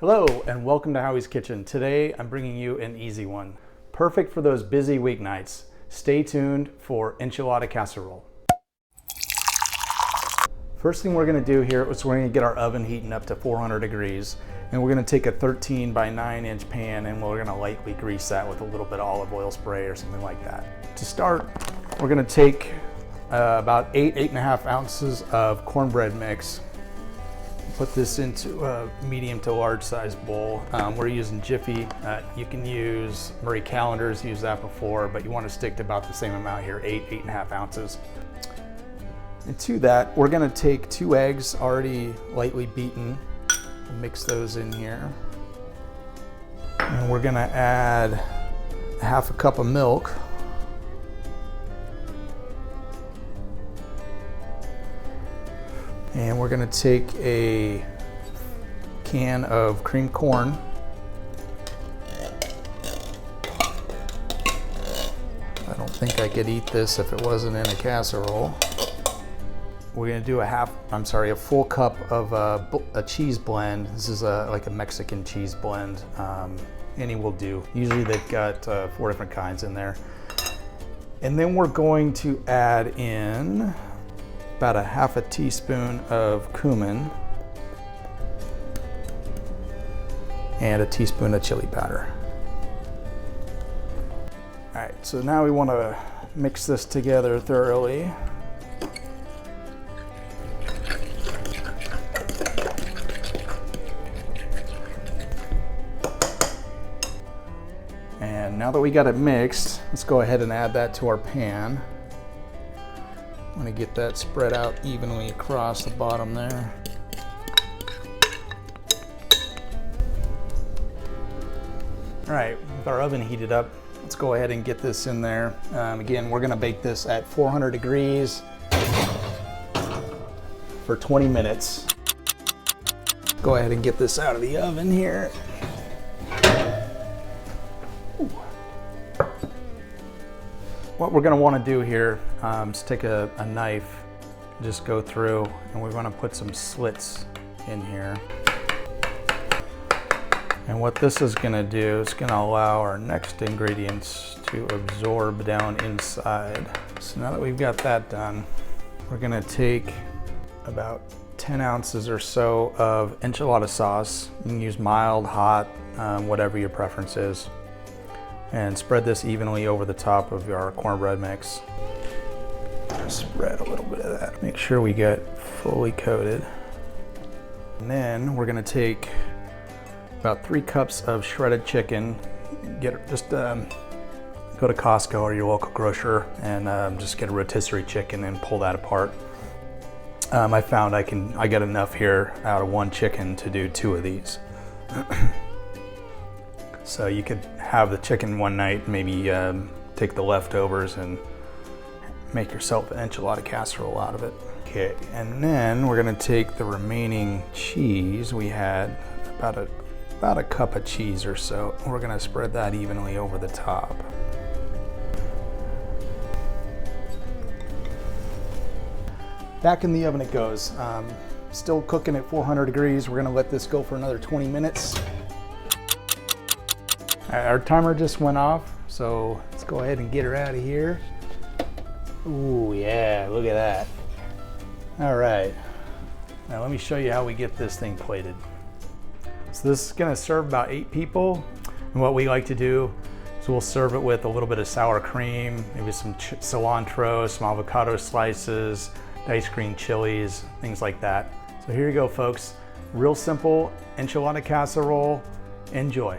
Hello and welcome to Howie's Kitchen. Today I'm bringing you an easy one. Perfect for those busy weeknights. Stay tuned for Enchilada Casserole. First thing we're going to do here is we're going to get our oven heating up to 400 degrees, and we're going to take a 13 by 9 inch pan and we're going to lightly grease that with a little bit of olive oil spray or something like that. To start, we're going to take about 8.5 ounces of cornbread mix. Put this into a medium to large size bowl. We're using Jiffy. You can use Murray Callender's, used that before, but you want to stick to about the same amount here, 8.5 ounces. And to that, we're gonna take 2 eggs already lightly beaten, mix those in here. And we're gonna add 1/2 cup of milk. And we're gonna take a can of creamed corn. I don't think I could eat this if it wasn't in a casserole. We're gonna do a full cup of a cheese blend. This is like a Mexican cheese blend. Any will do. Usually they've got 4 different kinds in there. And then we're going to add in about 1/2 teaspoon of cumin and a teaspoon of chili powder. All right, so now we want to mix this together thoroughly. And now that we got it mixed, let's go ahead and add that to our pan. I'm going to get that spread out evenly across the bottom there. All right, with our oven heated up, let's go ahead and get this in there. Again, we're going to bake this at 400 degrees for 20 minutes. Go ahead and get this out of the oven here. What we're going to want to do here is take a knife, just go through, and we're going to put some slits in here. And what this is going to do is going to allow our next ingredients to absorb down inside. So now that we've got that done, we're going to take about 10 ounces or so of enchilada sauce. You can use mild, hot, whatever your preference is. And spread this evenly over the top of our cornbread mix. Spread a little bit of that. Make sure we get fully coated. And then we're gonna take about 3 cups of shredded chicken. Go to Costco or your local grocer and just get a rotisserie chicken and pull that apart. I found I get enough here out of 1 chicken to do 2 of these. So you could have the chicken one night, maybe take the leftovers and make yourself an enchilada casserole out of it. Okay, and then we're gonna take the remaining cheese. We had about a cup of cheese or so. We're gonna spread that evenly over the top. Back in the oven it goes. Still cooking at 400 degrees. We're gonna let this go for another 20 minutes. Our timer just went off, so let's go ahead and get her out of here. Ooh, yeah, look at that. All right, now let me show you how we get this thing plated. So this is gonna serve about 8 people, and what we like to do is we'll serve it with a little bit of sour cream, maybe some cilantro, some avocado slices, diced green chilies, things like that. So here you go, folks. Real simple enchilada casserole. Enjoy.